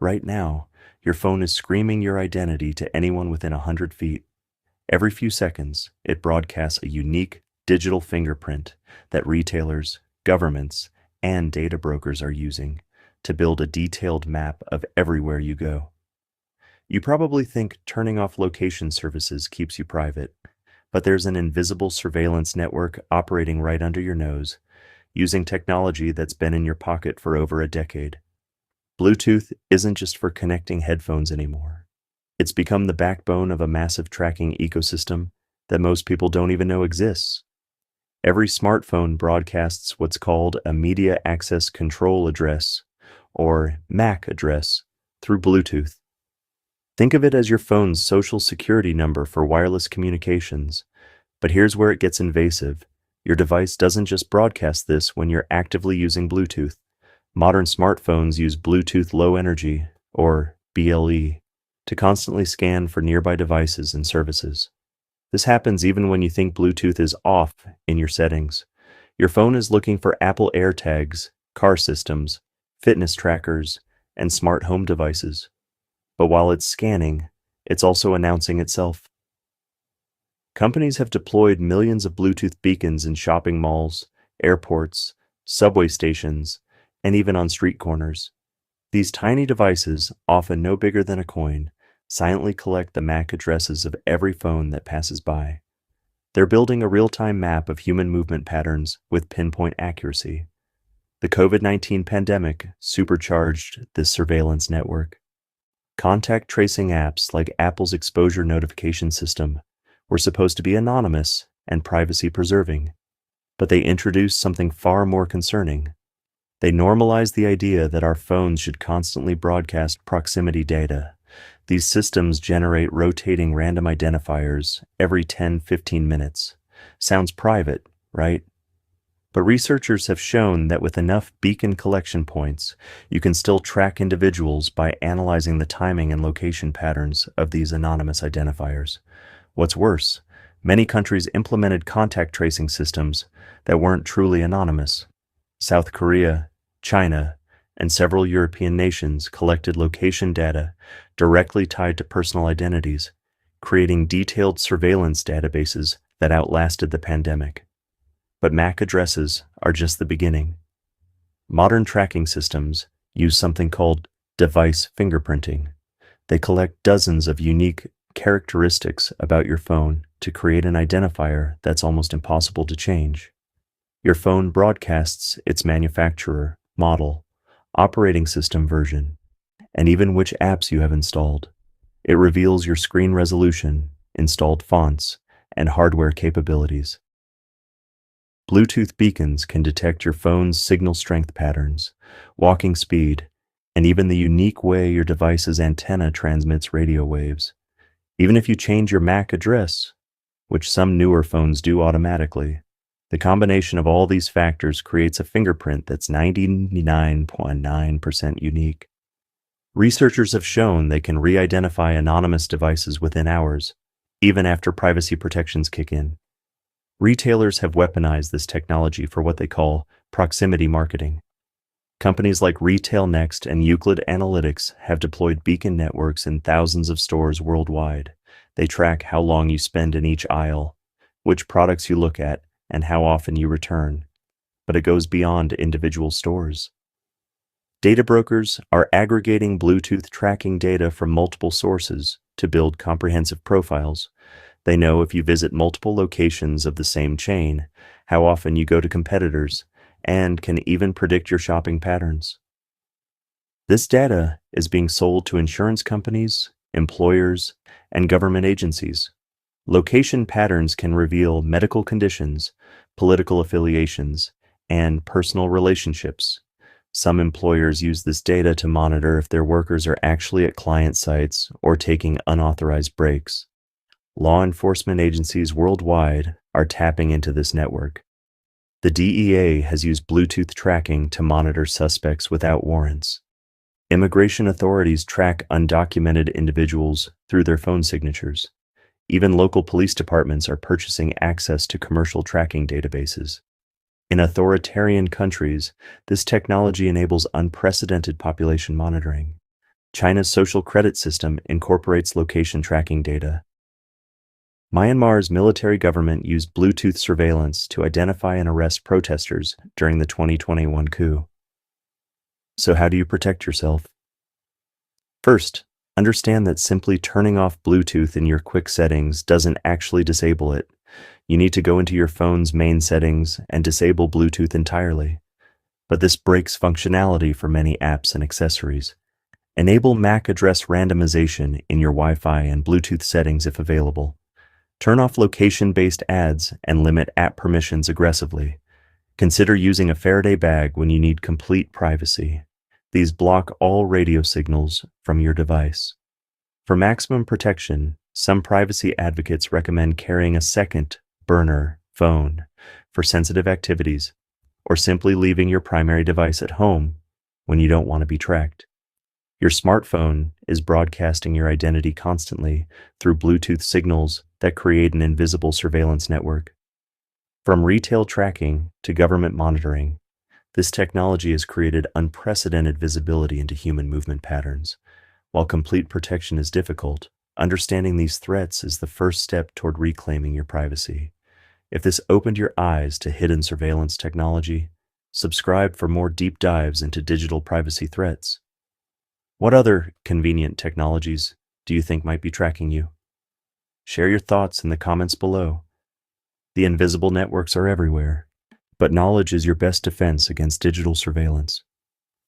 Right now, your phone is screaming your identity to anyone within 100 feet. Every few seconds, it broadcasts a unique digital fingerprint that retailers, governments, and data brokers are using to build a detailed map of everywhere you go. You probably think turning off location services keeps you private, but there's an invisible surveillance network operating right under your nose, using technology that's been in your pocket for over a decade. Bluetooth isn't just for connecting headphones anymore. It's become the backbone of a massive tracking ecosystem that most people don't even know exists. Every smartphone broadcasts what's called a Media Access Control Address, or MAC address, through Bluetooth. Think of it as your phone's social security number for wireless communications. But here's where it gets invasive. Your device doesn't just broadcast this when you're actively using Bluetooth. Modern smartphones use Bluetooth Low Energy, or BLE, to constantly scan for nearby devices and services. This happens even when you think Bluetooth is off in your settings. Your phone is looking for Apple AirTags, car systems, fitness trackers, and smart home devices. But while it's scanning, it's also announcing itself. Companies have deployed millions of Bluetooth beacons in shopping malls, airports, subway stations, and even on street corners. These tiny devices, often no bigger than a coin, silently collect the MAC addresses of every phone that passes by. They're building a real-time map of human movement patterns with pinpoint accuracy. The COVID-19 pandemic supercharged this surveillance network. Contact tracing apps like Apple's exposure notification system were supposed to be anonymous and privacy-preserving, but they introduced something far more concerning. They normalized the idea that our phones should constantly broadcast proximity data. These systems generate rotating random identifiers every 10-15 minutes. Sounds private, right? But researchers have shown that with enough beacon collection points, you can still track individuals by analyzing the timing and location patterns of these anonymous identifiers. What's worse, many countries implemented contact tracing systems that weren't truly anonymous. South Korea, China, and several European nations collected location data directly tied to personal identities, creating detailed surveillance databases that outlasted the pandemic. But MAC addresses are just the beginning. Modern tracking systems use something called device fingerprinting. They collect dozens of unique characteristics about your phone to create an identifier that's almost impossible to change. Your phone broadcasts its manufacturer, model, operating system version, and even which apps you have installed. It reveals your screen resolution, installed fonts, and hardware capabilities. Bluetooth beacons can detect your phone's signal strength patterns, walking speed, and even the unique way your device's antenna transmits radio waves. Even if you change your MAC address, which some newer phones do automatically, the combination of all these factors creates a fingerprint that's 99.9% unique. Researchers have shown they can re-identify anonymous devices within hours, even after privacy protections kick in. Retailers have weaponized this technology for what they call proximity marketing. Companies like Retail Next and Euclid Analytics have deployed beacon networks in thousands of stores worldwide. They track how long you spend in each aisle, which products you look at, and how often you return. But it goes beyond individual stores. Data brokers are aggregating Bluetooth tracking data from multiple sources to build comprehensive profiles. They know if you visit multiple locations of the same chain, how often you go to competitors, and can even predict your shopping patterns. This data is being sold to insurance companies, employers, and government agencies. Location patterns can reveal medical conditions, political affiliations, and personal relationships. Some employers use this data to monitor if their workers are actually at client sites or taking unauthorized breaks. Law enforcement agencies worldwide are tapping into this network. The DEA has used Bluetooth tracking to monitor suspects without warrants. Immigration authorities track undocumented individuals through their phone signatures. Even local police departments are purchasing access to commercial tracking databases. In authoritarian countries, this technology enables unprecedented population monitoring. China's social credit system incorporates location tracking data. Myanmar's military government used Bluetooth surveillance to identify and arrest protesters during the 2021 coup. So how do you protect yourself? First, understand that simply turning off Bluetooth in your quick settings doesn't actually disable it. You need to go into your phone's main settings and disable Bluetooth entirely. But this breaks functionality for many apps and accessories. Enable MAC address randomization in your Wi-Fi and Bluetooth settings if available. Turn off location-based ads and limit app permissions aggressively. Consider using a Faraday bag when you need complete privacy. These block all radio signals from your device. For maximum protection, some privacy advocates recommend carrying a second burner phone for sensitive activities, or simply leaving your primary device at home when you don't want to be tracked. Your smartphone is broadcasting your identity constantly through Bluetooth signals that create an invisible surveillance network. From retail tracking to government monitoring, this technology has created unprecedented visibility into human movement patterns. While complete protection is difficult, understanding these threats is the first step toward reclaiming your privacy. If this opened your eyes to hidden surveillance technology, subscribe for more deep dives into digital privacy threats. What other convenient technologies do you think might be tracking you? Share your thoughts in the comments below. The invisible networks are everywhere, but knowledge is your best defense against digital surveillance.